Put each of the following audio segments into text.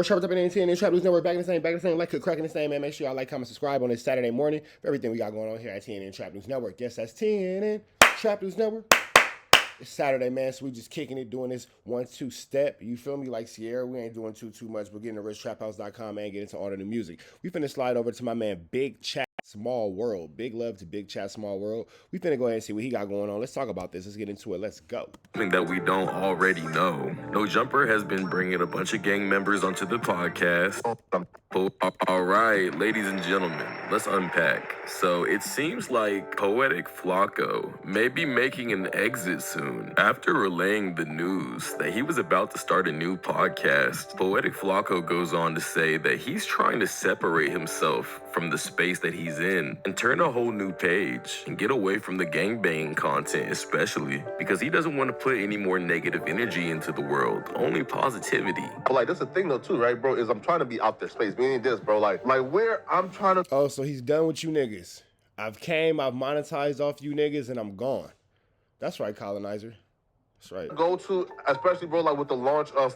Network, Sharp Up in TNN, Trap News Network, back in the same, like Cook Cracking the same, man. Make sure y'all like, comment, subscribe on this Saturday morning for everything we got going on here at TNN Trap News Network. Yes, that's TNN Trap News Network. It's Saturday, man, so we just kicking it, doing this 1-2 step. You feel me? Like Sierra, we ain't doing too much. We're getting to richtraphouse.com, man, get into all the new music. We finna slide over to my man, Big Chat Small World. Big love to Big Chat Small World. We finna go ahead and see what he got going on. Let's talk about this. Let's get into it. Let's go. Something that we don't already know. No Jumper has been bringing a bunch of gang members onto the podcast. All right, ladies and gentlemen, let's unpack. So it seems like Poetic Flakko may be making an exit soon. After relaying the news that he was about to start a new podcast, Poetic Flakko goes on to say that he's trying to separate himself from the space that he's in and turn a whole new page and get away from the gangbanging content, especially because he doesn't want to put any more negative energy into the world, only positivity. But like, that's the thing though too, right, bro, is I'm trying to be out there space. Meaning this, bro, like where I'm trying to... Oh, so he's done with you niggas. I've monetized off you niggas, and I'm gone. That's right, colonizer. That's right. Go to, especially, bro, like with the launch of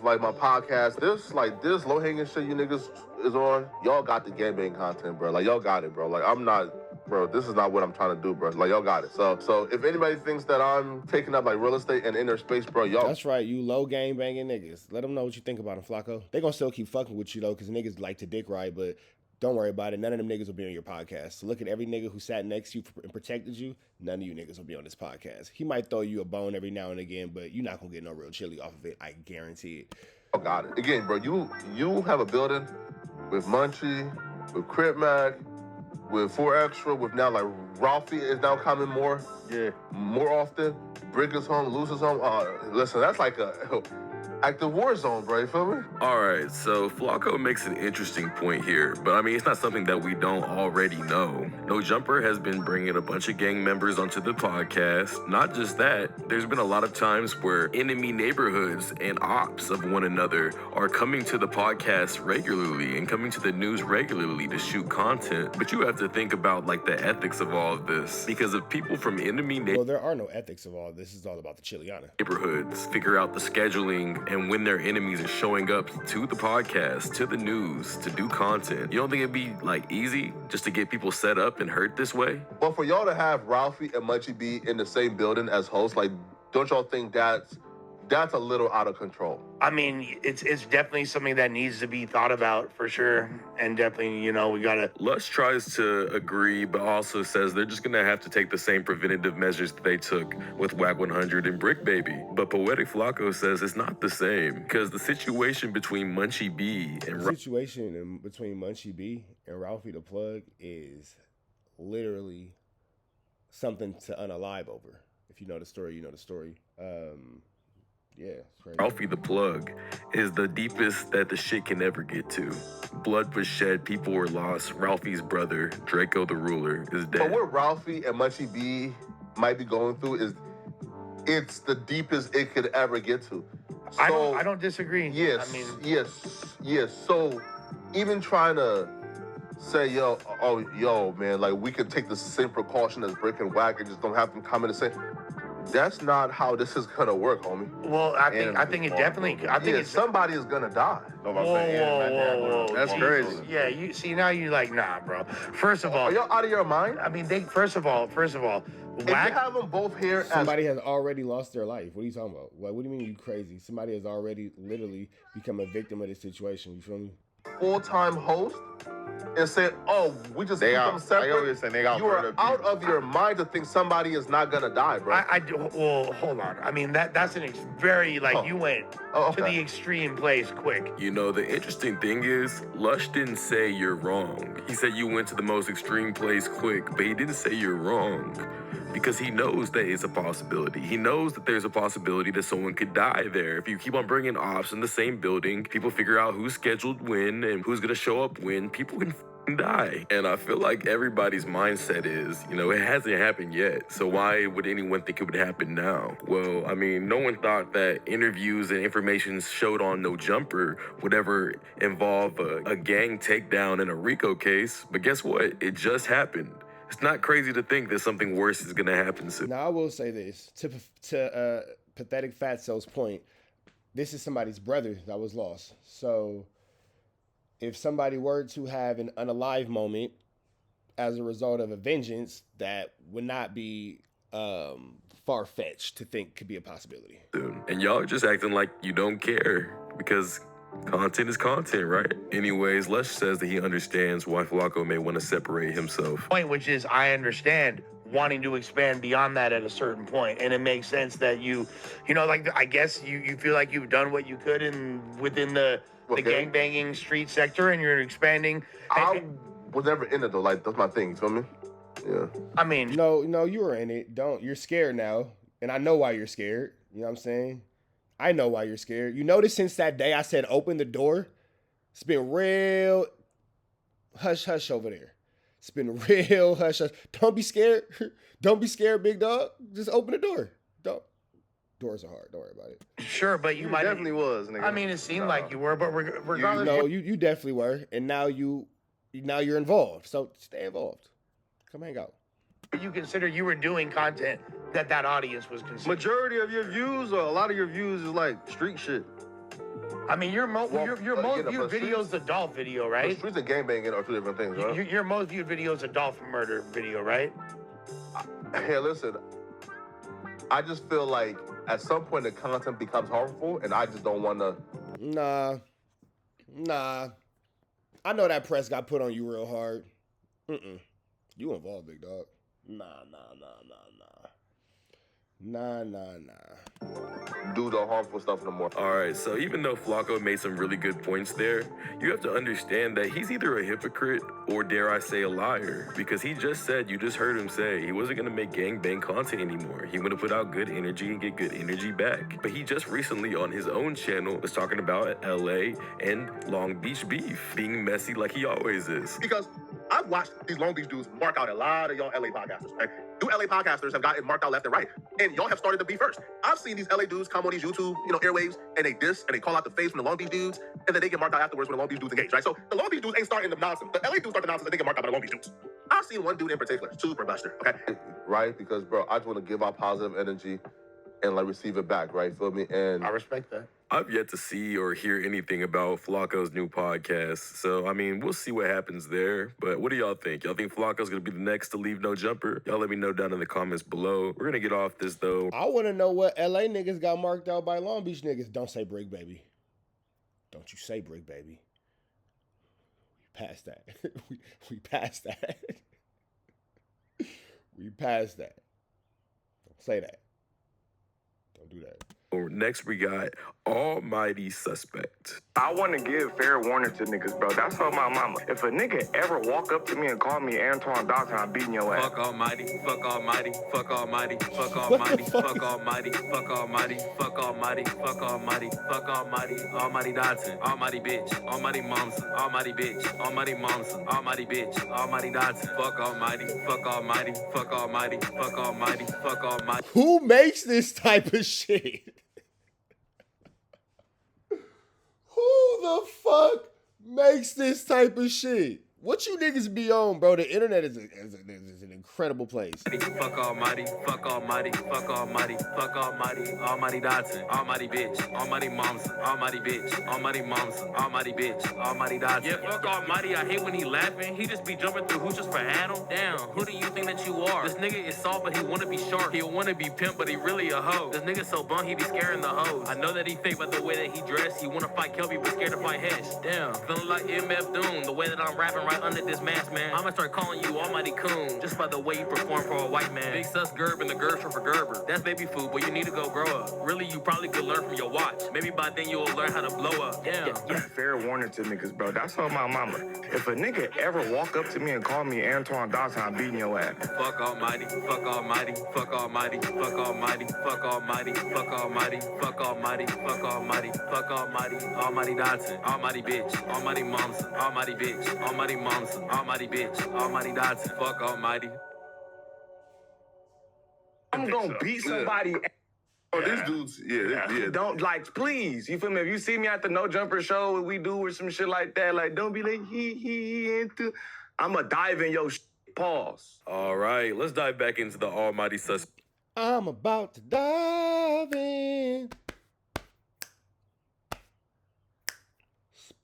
like my podcast, this low-hanging shit you niggas is on, y'all got the gangbang content, bro. Like, y'all got it, bro. Like, I'm not, bro, this is not what I'm trying to do, bro. Like, y'all got it. So if anybody thinks that I'm taking up like real estate and inner space, bro, y'all... That's right, you low gang banging niggas. Let them know what you think about them, Flakko. They gonna still keep fucking with you, though, because niggas like to dick ride, but don't worry about it. None of them niggas will be on your podcast. So look at every nigga who sat next to you and protected you. None of you niggas will be on this podcast. He might throw you a bone every now and again, but you're not gonna get no real chili off of it. I guarantee it. Y'all got it. Again, bro, you have a building with Munchie, with Crip Mac, with 4 Extra, with now like Ralfy is now coming more often. Brick is home, Lose is home. Listen, that's like a active war zone, bro. You feel me? All right, so Flakko makes an interesting point here, but I mean, it's not something that we don't already know. No Jumper has been bringing a bunch of gang members onto the podcast. Not just that, there's been a lot of times where enemy neighborhoods and ops of one another are coming to the podcast regularly and coming to the news regularly to shoot content. But you have to think about like the ethics of all of this, because if people from enemy Well, there are no ethics of all this. It's all about the Chiliana. Neighborhoods figure out the scheduling and when their enemies are showing up to the podcast, to the news, to do content. You don't think it'd be like easy just to get people set up and hurt this way? Well, for y'all to have Ralfy and Munchie be in the same building as hosts, like, don't y'all think that's a little out of control? I mean, it's definitely something that needs to be thought about for sure. And definitely, you know, we gotta... Lush tries to agree, but also says they're just gonna have to take the same preventative measures that they took with WACK 100 and Brick Baby. But Poetic Flakko says it's not the same, because the situation between Munchie B and... The situation between Munchie B and Ralfy the Plug is literally something to unalive over. If you know the story, you know the story. Yeah, it's crazy. Ralfy the Plug is the deepest that the shit can ever get to. Blood was shed, people were lost. Ralfy's brother, Draco the Ruler, is dead. But what Ralfy and Munchie B might be going through is it's the deepest it could ever get to. So, I don't disagree. Yes, I mean, yes. So even trying to say, yo, man, like we could take the same precaution as Brick and WACK and just don't have them come in and say, that's not how this is gonna work, homie. Well, I think it definitely. I think it's somebody is gonna die. Whoa. That's crazy. Yeah, you see now you like, nah, bro. First of all, are y'all out of your mind? I mean, first of all, If you WACK. have them both here, somebody has already lost their life. What are you talking about? What do you mean you crazy? Somebody has already literally become a victim of this situation. You feel me? Full-time host and say, oh, we just keep them separate. You are out of your mind to think somebody is not gonna die, bro. Well, hold on. I mean, that's an very, like, you went to the extreme place quick. You know, the interesting thing is, Lush didn't say you're wrong. He said you went to the most extreme place quick, but he didn't say you're wrong. Because he knows that it's a possibility. He knows that there's a possibility that someone could die there. If you keep on bringing ops in the same building, people figure out who's scheduled when and who's gonna show up when, people can die. And I feel like everybody's mindset is, you know, it hasn't happened yet, so why would anyone think it would happen now? Well, I mean, no one thought that interviews and information showed on No Jumper would ever involve a gang takedown in a RICO case, but guess what? It just happened. It's not crazy to think that something worse is gonna happen soon. Now, I will say this, to Pathetic Fatso's point, this is somebody's brother that was lost. So if somebody were to have an unalive moment as a result of a vengeance, that would not be far-fetched to think could be a possibility. And y'all are just acting like you don't care because content is content, right? Anyways, Lush says that he understands why Flakko may want to separate himself. Point, which is, I understand wanting to expand beyond that at a certain point, and it makes sense that you know, like, I guess you feel like you've done what you could within the gangbanging street sector, and you're expanding. I was never in it though. Like, that's my thing. You feel me? Yeah. I mean, no, you were in it. You're scared now, and I know why you're scared. You know what I'm saying? I know why you're scared. You notice since that day I said open the door, it's been real hush hush over there. It's been real hush hush. Don't be scared. Don't be scared, big dog. Just open the door. Doors are hard. Don't worry about it. Sure, but you might definitely was, nigga. I mean, it seemed like you were, but regardless. No, you definitely were, and now you're involved. So stay involved. Come hang out. You consider you were doing content that audience was consuming. Majority of your views, or a lot of your views, is like street shit. I mean, your most viewed video is the Dolph video, right? Streets and gangbanging are two different things, right? Your most viewed video is a Dolph murder video, right? Hey, listen. I just feel like at some point the content becomes harmful, and I just don't want to. Nah. I know that press got put on you real hard. You involved, big dog. Nah. Do the harmful stuff no more. All right, so even though Flakko made some really good points there, you have to understand that he's either a hypocrite or, dare I say, a liar. Because he just said, you just heard him say, he wasn't going to make gangbang content anymore. He wanted to put out good energy and get good energy back. But he just recently on his own channel was talking about LA and Long Beach beef being messy like he always is. Because I've watched these Long Beach dudes mark out a lot of y'all LA podcasters, right? You LA podcasters have gotten marked out left and right, and y'all have started to be first. I've seen these LA dudes come on these YouTube, airwaves, and they diss and they call out the face from the Long Beach dudes, and then they get marked out afterwards when the Long Beach dudes engage, right? So the Long Beach dudes ain't starting the nonsense. The LA dudes start the nonsense and they get marked out by the Long Beach dudes. I've seen one dude in particular, super buster, okay? Right? Because, bro, I just want to give out positive energy and, receive it back, right? Feel me? And I respect that. I've yet to see or hear anything about Flakko's new podcast. So, I mean, we'll see what happens there. But what do y'all think? Y'all think Flakko's going to be the next to leave no jumper? Y'all let me know down in the comments below. We're going to get off this, though. I want to know what LA niggas got marked out by Long Beach niggas. Don't say brick, baby. Don't you say brick, baby. We passed that. we passed that. We passed that. Don't say that. Don't do that. Next, we got Almighty Suspect. I want to give fair warning to niggas, bro. That's all my mama. If a nigga ever walk up to me and call me Antoine Dawson, I'm beating your ass. Fuck Almighty, fuck Almighty, fuck Almighty, fuck Almighty, fuck Almighty, fuck Almighty, fuck Almighty, fuck Almighty, fuck Almighty, Almighty Dotson, Almighty bitch, Almighty Momson, Almighty bitch, Almighty Momson, Almighty bitch, Almighty Dotson, fuck Almighty, fuck Almighty, fuck Almighty, fuck Almighty, fuck Almighty. Who makes this type of shit? Who the fuck makes this type of shit? What you niggas be on, bro? The internet is an incredible place. Fuck Almighty, fuck Almighty, fuck Almighty, fuck Almighty, Almighty Dotson, Almighty bitch, Almighty Momson, Almighty bitch, Almighty Momson, Almighty bitch, Almighty Dotson. Yeah, fuck Almighty, I hate when he laughing. He just be jumping through hoops just for Adam. Damn, who do you think that you are? This nigga is soft, but he wanna be sharp. He wanna be pimp, but he really a hoe. This nigga so bum, he be scaring the hoes. I know that he fake by the way that he dress. He wanna fight Kelby, but scared to fight Hesh. Damn, feeling like MF Doom, the way that I'm rapping right under this mask, man. I'ma start calling you Almighty Coon, just by the way you perform for a white man. Big sus Gerb and the Gerb short for Gerber. That's baby food, but you need to go grow up. Really, you probably could learn from your watch. Maybe by then you will learn how to blow up. Damn. Yeah, fair warning to niggas, bro. That's all my mama. If a nigga ever walk up to me and call me Antoine Dawson, I'm beating your ass. Fuck Almighty, fuck Almighty, fuck Almighty, fuck Almighty, fuck Almighty, fuck Almighty, fuck Almighty, fuck Almighty, fuck Almighty, Almighty Dotson, Almighty bitch, Almighty Momson, Almighty bitch, Almighty Momson, Almighty bitch, Almighty Dotson, fuck Almighty. I'm gonna beat somebody. Oh, these dudes, yeah. Don't, please, you feel me? If you see me at the No Jumper show, what we do or some shit like that, don't be like, he into. I'ma dive in your pause. All right, let's dive back into the Almighty Suspect. I'm about to dive in.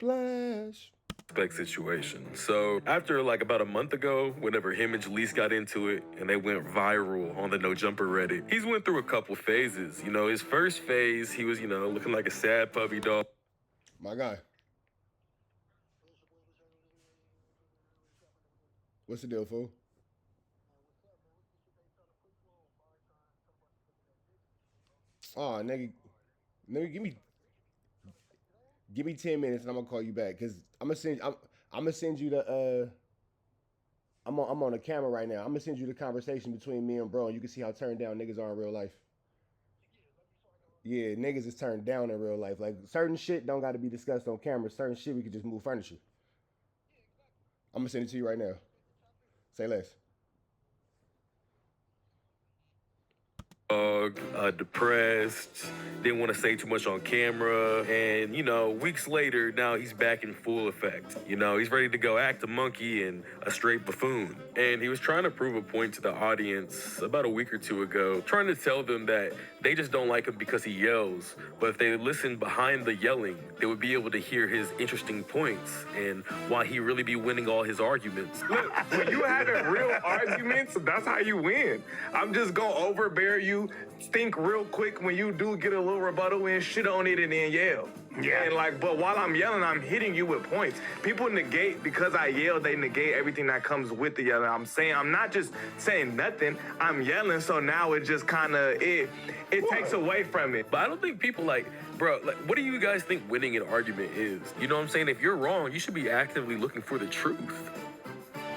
Splash. Situation. So after like about a month ago, whenever him and Jalise got into it and they went viral on the No Jumper Reddit, he's went through a couple phases. You know, his first phase, he was, looking like a sad puppy dog. My guy. What's the deal, fool? Oh, nigga, give me 10 minutes and I'm gonna call you back because I'm gonna send you the I'm on the camera right now. I'm gonna send you the conversation between me and bro, and you can see how turned down niggas are in real life. Yeah, niggas is turned down in real life. Like certain shit don't got to be discussed on camera. Certain shit we could just move furniture. I'm gonna send it to you right now. Say less. Depressed, didn't want to say too much on camera, and weeks later, now he's back in full effect. He's ready to go act a monkey and a straight buffoon. And he was trying to prove a point to the audience about a week or two ago, trying to tell them that they just don't like him because he yells, but if they listened behind the yelling, they would be able to hear his interesting points and why he really be winning all his arguments. Look, when you having real arguments, that's how you win. I'm just gonna overbear you, think real quick when you do get a little rebuttal and shit on it and then yell. Yeah. And but while I'm yelling, I'm hitting you with points. People negate, because I yell, they negate everything that comes with the yelling. I'm not just saying nothing, I'm yelling, so now it just kind of, it takes away from it. But I don't think people bro, what do you guys think winning an argument is? You know what I'm saying? If you're wrong, you should be actively looking for the truth.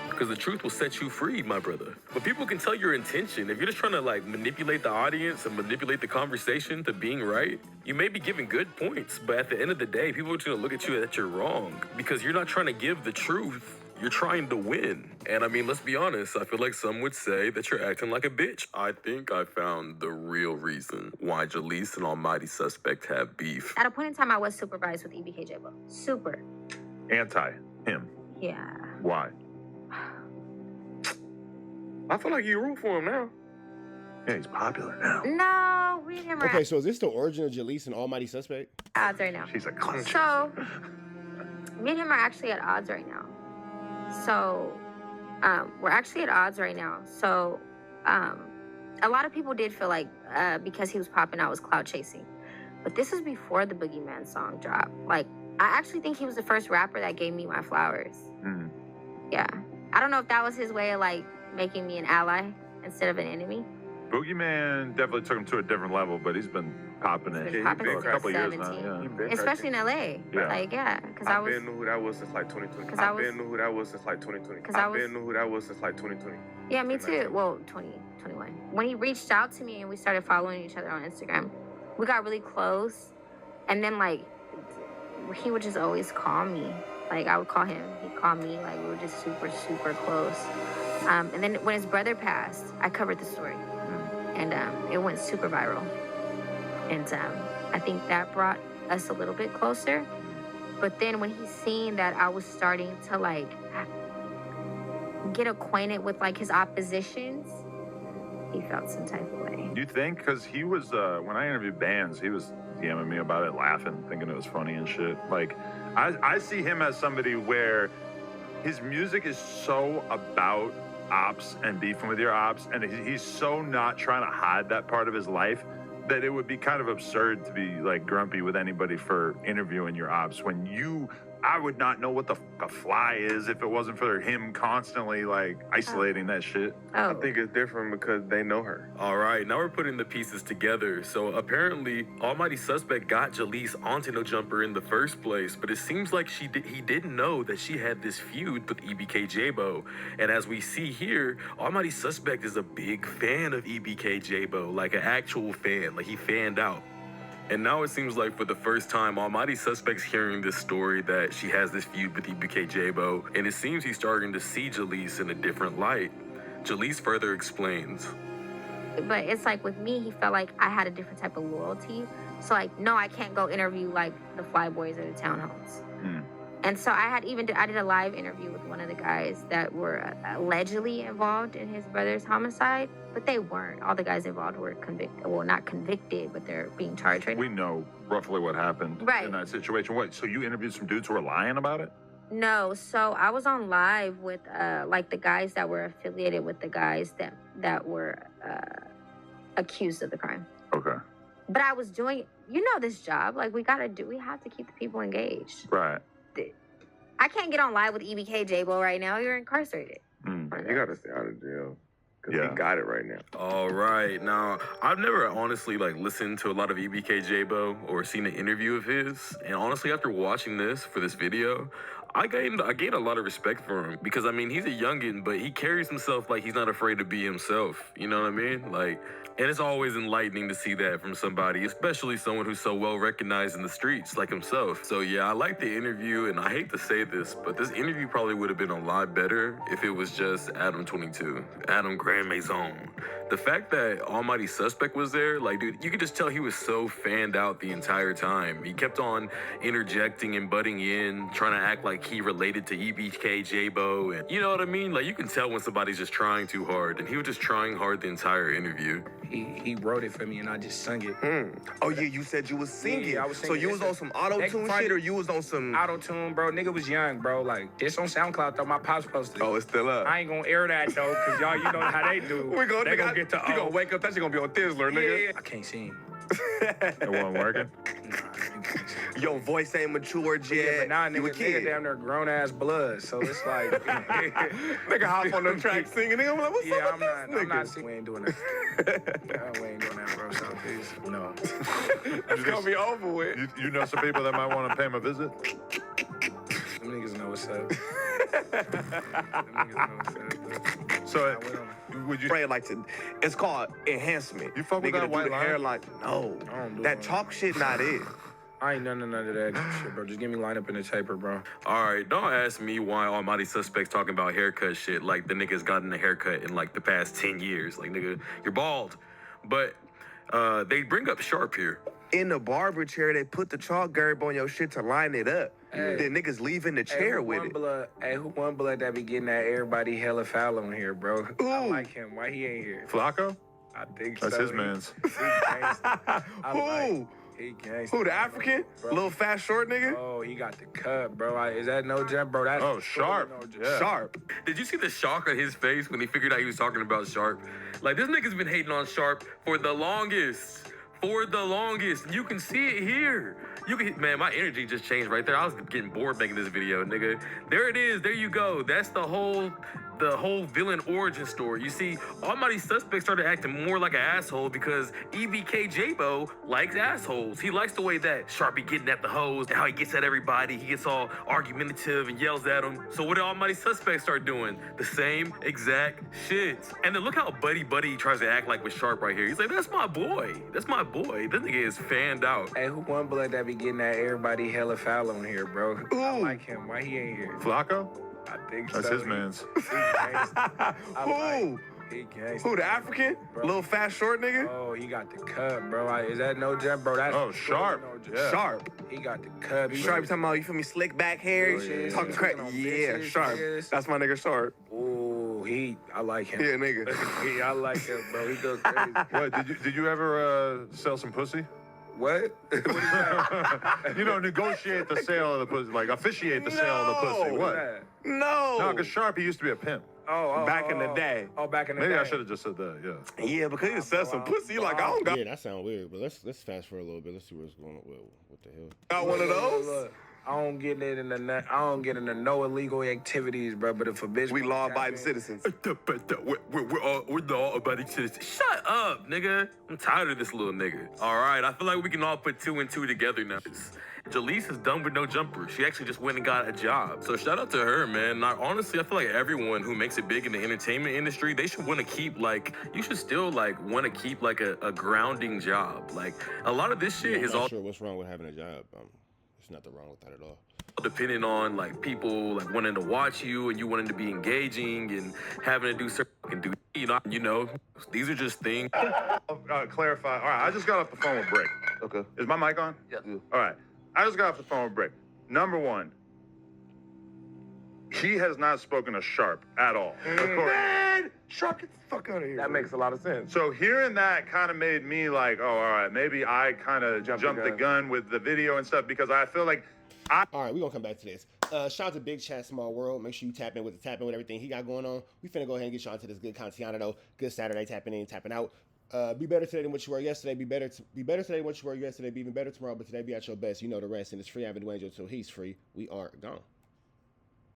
Because the truth will set you free, my brother. But people can tell your intention. If you're just trying to manipulate the audience and manipulate the conversation to being right, you may be giving good points, but at the end of the day, people are just gonna look at you that you're wrong because you're not trying to give the truth. You're trying to win. And I mean, let's be honest, I feel like some would say that you're acting like a bitch. I think I found the real reason why Jalise and Almighty Suspect have beef. At a point in time, I was supervised with EBKJ. Super. Anti him. Yeah. Why? I feel like you root for him now. Yeah, he's popular now. No, we never. Okay, so is this the origin of Jalise and Almighty Suspect? Odds right now. She's a clutch. So, me and him are actually at odds right now. So, we're actually at odds right now. So, a lot of people did feel like because he was popping out was cloud chasing. But this was before the Boogeyman song dropped. I actually think he was the first rapper that gave me my flowers. Mm. Yeah. I don't know if that was his way of making me an ally instead of an enemy. Boogeyman definitely took him to a different level, but he's been popping it for a couple years now. Yeah. Especially in LA. Yeah. Because I've been knew who that was since 2020. I've been knew who that was since 2020. I've been knew who that was since 2020. Yeah, me too. Well, 2021. When he reached out to me and we started following each other on Instagram, we got really close. And then he would just always call me. I would call him, he'd call me. We were just super, super close. And then when his brother passed, I covered the story. And it went super viral. And I think that brought us a little bit closer. But then when he seen that I was starting to get acquainted with his oppositions, he felt some type of way. Do you think? Because he was, when I interviewed bands, he was DMing me about it, laughing, thinking it was funny and shit. I see him as somebody where his music is so about ops and beefing with your ops, and he's so not trying to hide that part of his life that it would be kind of absurd to be grumpy with anybody for interviewing your ops when I would not know what the fuck a fly is if it wasn't for him constantly isolating that shit. Oh. I think it's different because they know her. All right, now we're putting the pieces together. So apparently, Almighty Suspect got Jalise onto No Jumper in the first place, but it seems like he didn't know that she had this feud with EBK-J-Bo. And as we see here, Almighty Suspect is a big fan of EBK-J-Bo, an actual fan, he fanned out. And now it seems like for the first time, Almighty Suspect's hearing this story that she has this feud with EBK-J-Bo, and it seems he's starting to see Jalise in a different light. Jalise further explains. But it's with me, he felt like I had a different type of loyalty. So no, I can't go interview the Fly Boys or the Townhomes. And so I did a live interview with one of the guys that were allegedly involved in his brother's homicide, but they weren't. All the guys involved were convicted. Well, not convicted, but they're being charged right now. We know roughly what happened in that situation. What? So you interviewed some dudes who were lying about it? No. So I was on live with like the guys that were affiliated with the guys that were accused of the crime. Okay. But I was doing, this job. Like we have to keep the people engaged. Right. I can't get on live with EBK J-Bo right now. You're incarcerated. You gotta stay out of jail. Because he got it right now. All right. Now, I've never honestly listened to a lot of EBK J-Bo or seen an interview of his. And honestly, after watching this for this video, I gained a lot of respect for him. Because, I mean, he's a youngin', but he carries himself like he's not afraid to be himself. You know what I mean? And it's always enlightening to see that from somebody, especially someone who's so well recognized in the streets like himself. So yeah, I like the interview, and I hate to say this, but this interview probably would have been a lot better if it was just Adam 22, Adam Grand Maison. The fact that Almighty Suspect was there, dude, you could just tell he was so fanned out the entire time. He kept on interjecting and butting in, trying to act like he related to EBK J-Bo, and you know what I mean? You can tell when somebody's just trying too hard, and he was just trying hard the entire interview. He wrote it for me and I just sung it. Oh yeah, you said you was singing. Yeah, I was singing. So you was on some auto-tune shit or you was on some... Auto-tune, bro. Nigga was young, bro. This on SoundCloud though, my pops posted. Oh, it's still up. I ain't gonna air that though, cause y'all, you know how they do. They gonna get the... You gonna wake up, that shit gonna be on Thizzler, nigga. Yeah. I can't sing. It wasn't working? Your voice ain't matured yet. Yeah, but now nigga damn near grown ass blood, so it's like nigga hop on the track singing. Nigga, I'm like, what's up with this nigga? I'm not singing. We ain't doing that. We ain't doing that, bro. So please, no. It's gonna be over with. You know some people that might want to pay him a visit? Them niggas know what's up. Them niggas know what's up. So, would you... It's called enhancement. You fuck with that white line? Hairline. No. That chalk shit not it. I ain't none of that shit, bro. Just give me line up in the taper, bro. All right, don't ask me why Almighty Suspect's talking about haircut shit the nigga's gotten a haircut in the past 10 years. Nigga, you're bald. But they bring up Sharp here. In the barber chair, they put the chalk gerb on your shit to line it up. Hey. Then niggas leaving the chair with it. Who one blood that be getting that everybody hella foul on here, bro? Ooh. I like him. Why he ain't here? Flakko? I think That's so. his man's. Who? He gangsta. Who, the African? Bro. Little fat short nigga? Oh, he got the cut, bro. Is that no jump, bro? That's Sharp. Yeah. Sharp. Did you see the shock on his face when he figured out he was talking about Sharp? This nigga's been hating on Sharp for the longest. You can see it here. Man, my energy just changed right there. I was getting bored making this video, nigga. There it is. There you go. That's the whole villain origin story. You see, Almighty Suspect started acting more like an asshole because EBK J-Bo likes assholes. He likes the way that Sharp be getting at the hoes and how he gets at everybody. He gets all argumentative and yells at them. So what did Almighty Suspect start doing? The same exact shit. And then look how buddy tries to act like with Sharp right here. He's like, that's my boy. This nigga is fanned out. Hey, who one blood that be getting that everybody hella foul on here, bro? Ooh. I like him. Why he ain't here? Flakko? I think That's so. his man's. Who? He gangsta. Who, the African? Bro. Little fat short nigga? Oh, he got the cut, bro. Is that no jump, bro? That's Sharp. Yeah. Sharp. He got the cut. Sharp, you talking about, you feel me, slick back hair, talking crack. Yeah, Sharp. That's my nigga Sharp. Ooh, I like him. Yeah, nigga. I like him, bro. He goes crazy. What, did you ever sell some pussy? What? What is that? Negotiate the sale of the pussy, officiate the sale of the pussy. What? No, because Sharp, he used to be a pimp. Back in the day. Oh, back in the Maybe day. I should have just said that, yeah. Yeah, because he said some pussy, I don't got... Yeah, that sounds weird, but let's fast forward a little bit. Let's see what's going on. What the hell? Got one of those? Look, I don't get into no illegal activities, bro. But if a bitch, We law-abiding citizens. We're all abiding citizens. Shut up, nigga. I'm tired of this little nigga. All right, I feel like we can all put 2 and 2 together now. Jalise is done with no jumper. She actually just went and got a job. So shout out to her, man. Honestly, I feel like everyone who makes it big in the entertainment industry, they should want to keep you should still want to keep a grounding job. A lot of this shit I'm is not all sure what's wrong with having a job. There's nothing wrong with that at all. depending on people wanting to watch you and you wanting to be engaging and having to do certain these are just things. Clarify. All right, I just got off the phone with Brick. Okay. Is my mic on? Yeah. All right. I just got off the phone with Brick. Number one, he has not spoken to Sharp at all. Man, Sharp, get the fuck out of here. That makes a lot of sense. So hearing that kind of made me like, oh, all right, maybe I kind of jumped the gun with the video and stuff because I feel like all right, we're going to come back to this. Shout out to Big Chat Small World. Make sure you tap in with everything he got going on. We finna go ahead and get y'all into this good content, though. Good Saturday, tapping in, tapping out. Be better today than what you were yesterday. Be better today than what you were yesterday. Be even better tomorrow, but today be at your best. You know the rest. And it's free Avenue Angel until he's free. We are gone.